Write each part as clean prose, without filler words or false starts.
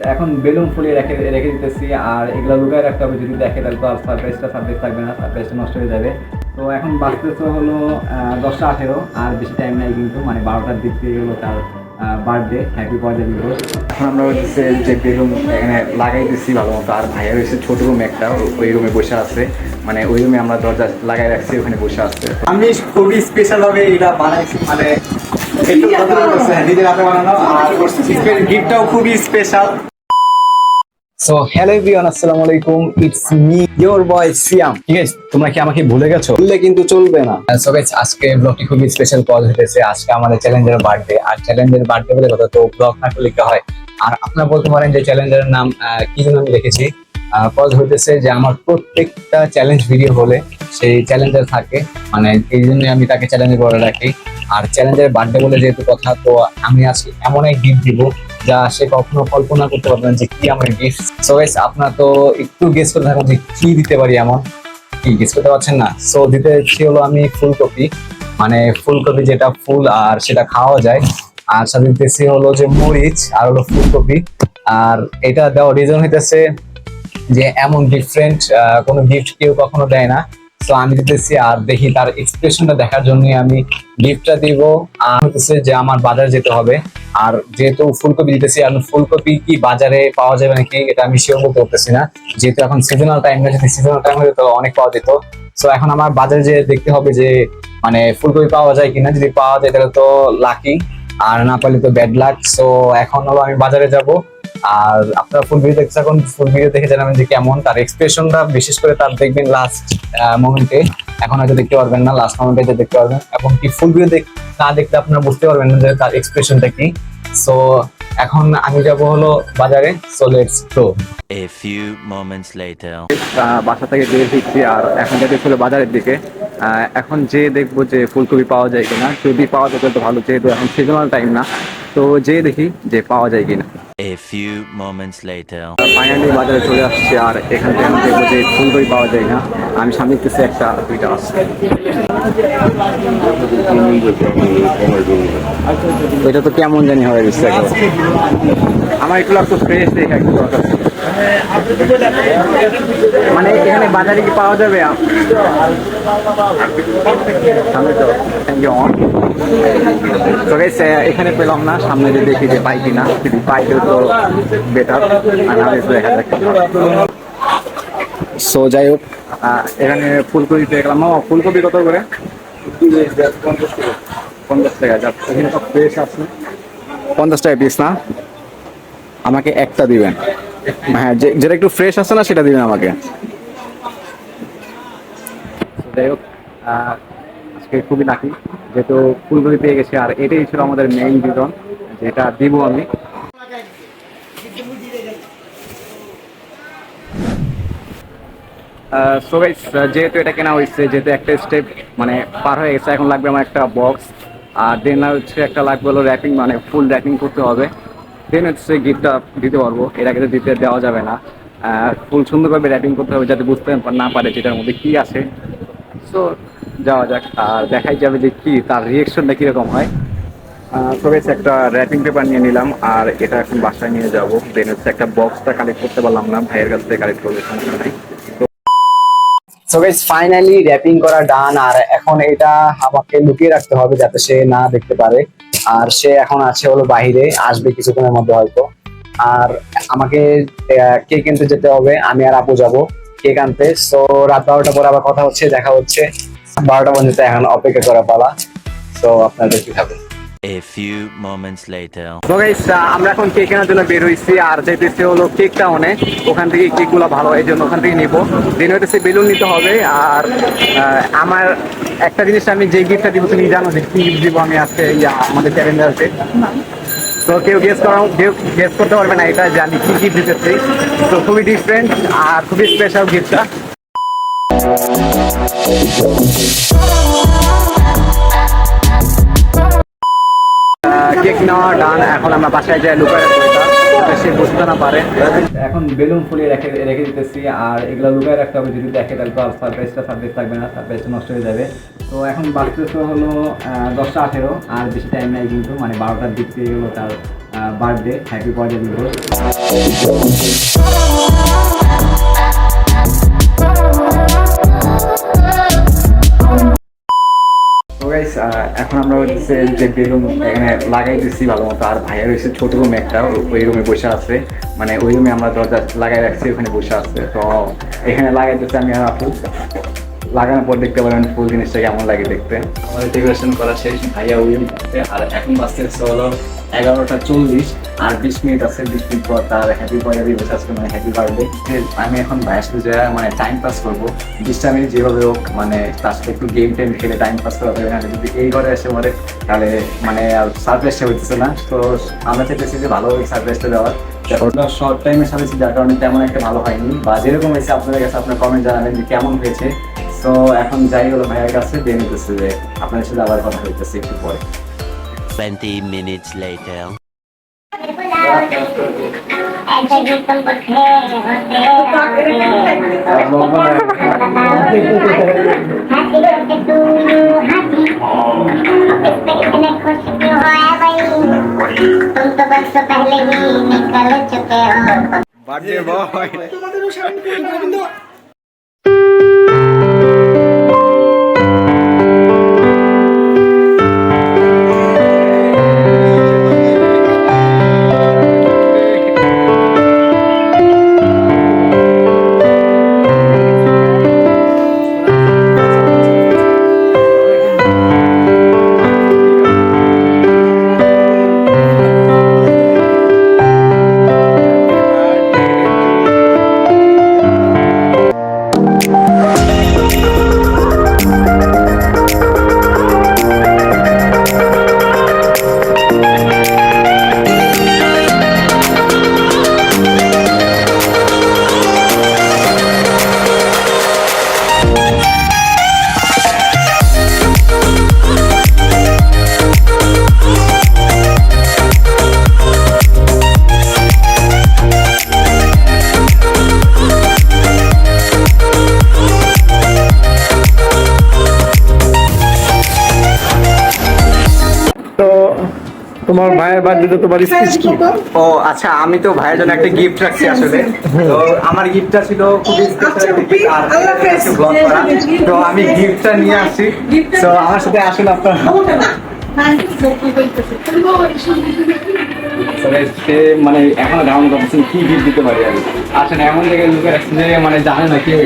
এখন বেলুন ফুলিয়ে রেখে রেখে দিতেছি, আর এগুলো লুকায় রাখতে হবে। যদি দেখে তাহলে তো আর সারপ্রাইজ থাকবে না, সারপ্রাইজটা নষ্ট হয়ে যাবে। তো এখন বাজতেছে হলো 10:18, আর বেশি টাইম নাই কিন্তু, মানে 12টার দিক থেকে হলো তার বার্থডে। হ্যাপি বার্থডে দিবস। এখন আমরা হচ্ছে যে বেলুন এখানে লাগাই দিচ্ছি ভালো মতো, আর ভাইয়া হয়েছে ছোট রুম একটা, ওই রুমে বসে আছে, মানে ওই রুমে আমরা দরজা লাগাই রাখছি, ওখানে বসে আছে। আমি খুবই স্পেশাল ভাবে এটা বানাইছি, মানে নিজের হাতে বানানো, আর গিফটটাও খুবই স্পেশাল। সো হ্যালো এভরিওয়ান, আসসালামু আলাইকুম, ইটস মি ইওর বয় সিয়াম। ঠিক আছে, তোমরা কি আমাকে ভুলে গেছো? ভুললে কিন্তু চলবে না। সো গাইস, আজকে ব্লগটি খুবই স্পেশাল কল হতেছে। আজকে আমাদের চ্যালেঞ্জের বার্থডে, আর চ্যালেঞ্জের বার্থডে বলে কথা, তো ব্লগ না করলে কি হয়। আর আপনারা বলতে পারেন যে চ্যালেঞ্জের নাম কি জন্য আমি রেখেছি। কজ হইতেছে যে আমার প্রত্যেকটা চ্যালেঞ্জ ভিডিও হলে সেই চ্যালেঞ্জার থাকে, মানে এই জন্যই আমি তাকে চ্যালেঞ্জ করে রাখি। আর চ্যালেঞ্জের বার্থডে বলে যেহেতু কথা, তো আমি আজকে এমন এক গিফট দিব যা সে কখনো কল্পনা করতে পারবেন যে কি আমার গিফট। সো গাইস, আপনারা তো একটু গেস করে থাকুন যে কি দিতে পারি, এমন কি গেস করতে পারছেন না। সো দিতে হলো আমি ফুলকপি, মানে ফুলকপি যেটা ফুল আর সেটা খাওয়া যায়। আর সাথে দিতেছি হলো যে মরিচ, আর হলো ফুলকপি। আর এটা দেওয়ার রিজন হইতেছে যে এমন ডিফারেন্ট কোনো গিফট কেউ কখনো দেয় না। তো আমি দিতেছি, আর দেখি তার এক্সপ্রেশনটা দেখার জন্য আমি গিফটটা দিব। আর হচ্ছে যে আমার বাজার যেতে হবে, আর যেহেতু ফুলকপি দিতেছি, আর ফুলকপি কি বাজারে পাওয়া যাবে নাকি এটা আমি শিওর বলতে পারতেছি না, যেহেতু এখন সিজনাল টাইম না। যদি সিজনাল টাইম হতো তো অনেক পাওয়া যেত। সো এখন আমার বাজারে যে দেখতে হবে যে মানে ফুলকপি পাওয়া যায় কিনা। যদি পাওয়া যায় তাহলে তো লাকি, আর না পারলে তো ব্যাড লাক। সো এখন হলো আমি বাজারে যাব। আর আপনারা ফুল ভিডিও দেখতে থাকুন, ফুল ভিডিও দেখে জানাবেন যে কেমন তার এক্সপ্রেশনটা, বিশেষ করে তার দেখবেন লাস্ট মোমেন্টে। এখন হয়তো দেখতে পারবেন না, লাস্ট মোমেন্টে দেখতে পারবেন, এবং কি ফুল ভিডিও না দেখতে আপনারা বুঝতে পারবেন না যে তার এক্সপ্রেশনটা কি। সো এখন আমি যাব হলো বাজারে। So let's go. A few moments later. বাসা থেকে বের হচ্ছি, আর এখন যেতে ছিল বাজারের দিকে। এখন যে দেখবো যে ফুলকপি পাওয়া যায় কিনা। যদি পাওয়া যায় তো ভালো, যেহেতু এখন সিজনাল টাইম না। তো যে দেখি যে পাওয়া যায় কিনা। A few moments later. Finally বাজারে চলে আসছি, আর এখান থেকে আমি দেখবো যে ফুলকপি পাওয়া যায় না। আমি সামনে দেখতেছি একটা দুইটা আছে। এটা তো কেমন জানি হয়ে গেছে, আমার একটু লাগতো ফ্রেশ দেখে একটু দরকার ছিল। মানে এখানে বাজারে কি পাওয়া যাবে? এখানে পেলাম না, সামনে যে দেখি যে পাই কিনা। যদি পাই তো বেটার, দেখা যাক। সো যাই হোক, এখানে ফুলকপি পেয়ে গেলাম। ফুলকপি কত করে? 50 টাকা। এখানে তো ফ্রেশ আছে। 50 টাকা পিস না? আমাকে একটা দিবেন। হ্যাঁ, যেটা একটু ফ্রেশ আছে না সেটা দিবেন আমাকে। যাই হোক, আজকে খুবই লাকি যেহেতু ফুলকপি পেয়ে গেছি, আর এটাই ছিল আমাদের মেইন রিজন যেটা দিব আমি। সো গাইস, যেহেতু এটা কেনা হয়েছে, যেহেতু একটা স্টেপ মানে পার হয়ে গেছে, এখন লাগবে আমার একটা বক্স, আর দেন হচ্ছে একটা লাগবে হলো র্যাপিং, মানে ফুল র্যাপিং করতে হবে। দেন হচ্ছে গিফটটা দিতে পারবো, এর আগে তো দিতে দেওয়া যাবে না। ফুল সুন্দরভাবে র্যাপিং করতে হবে যাতে বুঝতে না পারে যেটার মধ্যে কি আছে। সো যাওয়া যাক, আর দেখাই যাবে যে কি তার রিয়েকশনটা কীরকম হয়। তো বেশ একটা র্যাপিং পেপার নিয়ে নিলাম, আর এটা এখন বাসায় নিয়ে যাবো। দেন হচ্ছে একটা বক্সটা কালেক্ট করতে পারলাম না, ভাইয়ের কাছ থেকে কালেক্ট করবে, সমস্যা নাই। সো গাইস, ফাইনালি র্যাপিং করা ডান, আর এখন এটা আমাকে লুকিয়ে রাখতে হবে যাতে সে না দেখতে পারে। আর সে এখন আছে হলো বাইরে, আসবে কিছুক্ষণের মধ্যে হয়তো। আর আমাকে কেক কিনতে যেতে হবে, আমি আর আপু যাবো কেক আনতে। সো রাত 12টা পরে আবার কথা হচ্ছে, দেখা হচ্ছে 12টা পর্যন্ত। এখন অপেক্ষা করা পালা। সো আপনাদের কি হবে। A few moments later. তো গাইস, আমরা এখন কেক কেনার জন্য বের হইছি, আর যেতেছি হলো কেক টাউনে। ওখান থেকে কেকগুলো ভালো, এই জন্য ওখান থেকে নিবো। দিন হইতেছে বেলুন নিতে হবে। আর আমার একটা জিনিস, আমি যে গিফটটা দিব তুমি জানো যে কি গিফট দিব আমি আজকে আমাদের ক্যালেন্ডারতে। তো কেউ গেস করতে পারবে না এটা যে আমি কি গিফট দিতেছি। তো খুবই ডিফারেন্ট আর খুবই স্পেশাল গিফটটা। কেক নেওয়া ডান, এখন আমরা বাসায় যাই লুকায় সে বুঝতে না পারে। এখন বেলুন ফুলিয়ে রেখে রেখে দিতেছি, আর এগুলো লুকায় রাখতে হবে, যদি দেখে তাহলে তো আর সারপ্রাইজ থাকবে না, সারপ্রাইজটা নষ্ট হয়ে যাবে। তো এখন বাজতেছে হলো 10:18, আর বেশি টাইম নাই কিন্তু, মানে 12টার দিক থেকে গেলো তার বার্থডে। হ্যাপি বার্থডে দিবস। তো গাইস, এখন আমরা হচ্ছে যে বেলুন এখানে লাগাই দিচ্ছি ভালো মতো, আর ভাইয়া রয়েছে ছোট রুমে একটা, ওই রুমে বসে আছে, মানে ওই রুমে আমরা দরজা লাগাই রাখছি, ওখানে বসে আছে। তো এখানে লাগাই দিচ্ছি আমি আর আপু। লাগানোর পর দেখতে পারেন ফুল জিনিসটা কেমন লাগে দেখতে। আমাদের ডেকোরেশন করা শেষ, ভাইয়া ওই করতে, আর এখন বাজতে হলো 11:40, আর 20 মিনিট আছে। 20 মিনিট পর তার হ্যাপি বার্থডে দিবস আসবে, মানে হ্যাপি বার্থডে। আমি এখন ভাইয়ের সাথে যা মানে টাইম পাস করবো, 20টা মিনিট যেভাবে হোক, মানে তার সাথে একটু গেম টেম খেলে টাইম পাস করা হবে। যদি এই ঘরে এসে পরে তাহলে মানে আর সারপ্রাইজটা হইতেছে না। তো আমরা চাইতেছি যে ভালোভাবে সারপ্রাইজটা দেওয়ার। শর্ট টাইমের সাথে যার কারণে তেমন একটা ভালো হয়নি, বা যেরকম হয়েছে আপনাদের কাছে আপনার কমেন্ট জানাবেন যে কেমন হয়েছে। তো এখন যাই হলো ভাইয়ের কাছে দিয়ে নিতেছে যে আপনাদের সাথে আবার কথা হইতেছে একটু পরে। 20 minutes later. বার্থডे বয় তোমাদেরও সামনে গোবিন্দ তোমার ভাইয়ের বার্থডে তোমার স্পিচ কি? ও আচ্ছা, আমি তো ভাইয়ের জন্য একটা গিফট রাখছি আসলে। তো আমার গিফটটা ছিল খুবই স্পেশাল একটা gift, আর একটা vlog করা। তো আমি গিফটটা নিয়ে আসছি, তো আমার সাথে আসলে আপনারা সে মানে এখনো ধারণা করতেছেন কি গিফট দিতে পারি আমি। আসলে এমন জায়গায় লুকে রাখছি যে মানে জানে না কেউ।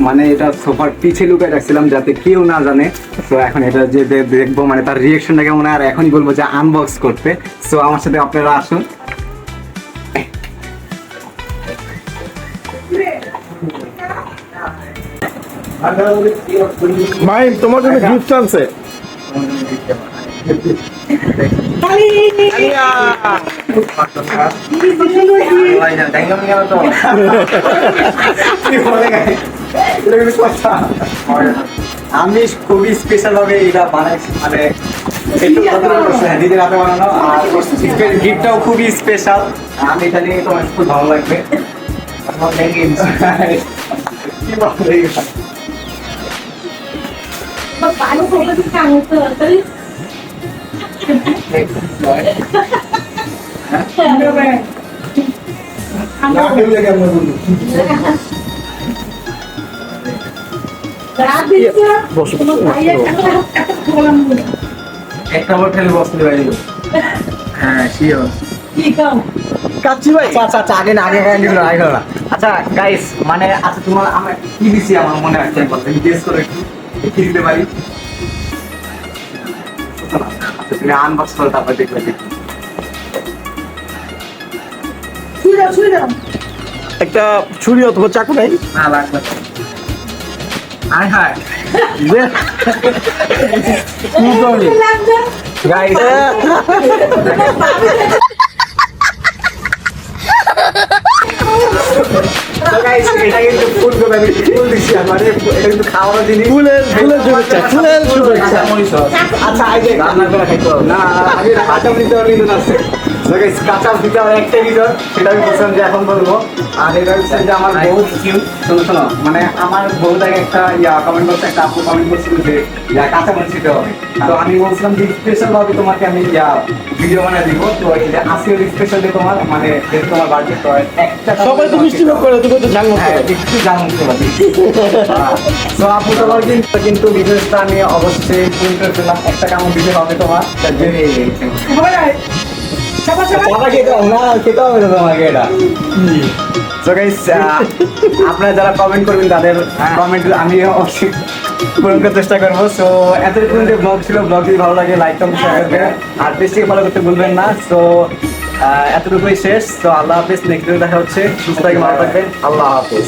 মানে এটা সোফার পিছে লুকায় রাখছিলাম যাতে কেউ না জানে। তো এখন এটা যে দেখবো মানে তার রিয়েকশনটা কেমন, আর এখনই বলবো যে আনবক্স করতে। সো আমার সাথে আপনারা আসুন। মাইম তোমার জন্য গিফট আনছে। আমি খুবই স্পেশাল ভাবে এটা বানাইছি, মানে দিদির হাতে বানানো, আর গিফটটাও খুবই স্পেশাল। আমি এটা নিয়ে তোমার খুব ভালো লাগবে। কি বলে একটা বার খেলে বসতে পারি। হ্যাঁ শিওর। কাচ্চি ভাই আচ্ছা আগে না আগে না। আচ্ছা গাইস, মানে আচ্ছা তোমার আমার কি দিছি আমার মনে আছে কথা গেস করে কি দিতে পারি। আচ্ছা তুমি আনবক্স করো, তারপর দেখবে। একটা ছুরি অথবা চাকু নাই? না লাগবে। হায় হায় গাইস, এটা কিন্তু ফুল করে আমি ফুল দিছি, মানে এটা কিন্তু খাওয়ার জিনিস। ফুলের শুভেচ্ছা। আচ্ছা আগে রান্না করে খাইতো না, আগে কাঁচা মরিচ আছে। So guys, কাঁচা ভিতর একটাই ভিতর, সেটা আমি বলছিলাম যে এখন বলবো। আর এটা হচ্ছে যে আমার বউ, শোনো, মানে আমার বউ থেকে একটা কমেন্ট করছে, একটা আপু কমেন্ট করছিল যে কাঁচা মরিচ দিতে হবে। তো আমি বলছিলাম যে স্পেশাল ভাবে তোমাকে আমি ভিডিও বানিয়ে দিব। তো এই যে আজকের স্পেশাল যে তোমার মানে যেহেতু তোমার বার্থডে, তো একটা সবাই তো মিষ্টি মুখ করে, তুমি তো জানো হ্যাঁ একটু জানুন তো আপু তোমার কিন্তু বিজনেসটা আমি অবশ্যই পূরণ করেছিলাম। একটা কামড় দিতে হবে তোমার, খেতে হবে না তোমাকে এটা। So guys, আপনারা যারা কমেন্ট করবেন তাদের কমেন্ট আমি অবশ্যই পূরণ করার চেষ্টা করবো। সো এতটুকু যে ব্লগ ছিল, ব্লগ যদি ভালো লাগে লাইক কমেন্ট শেয়ার করবেন আর পেজটিকে ফলো করতে ভুলবেন না। সো এতটুকুই শেষ। তো আল্লাহ হাফেজ, নেক্সট ভিডিও দেখা হচ্ছে। সুস্থ থাকবেন, ভালো থাকবেন, আল্লাহ হাফেজ।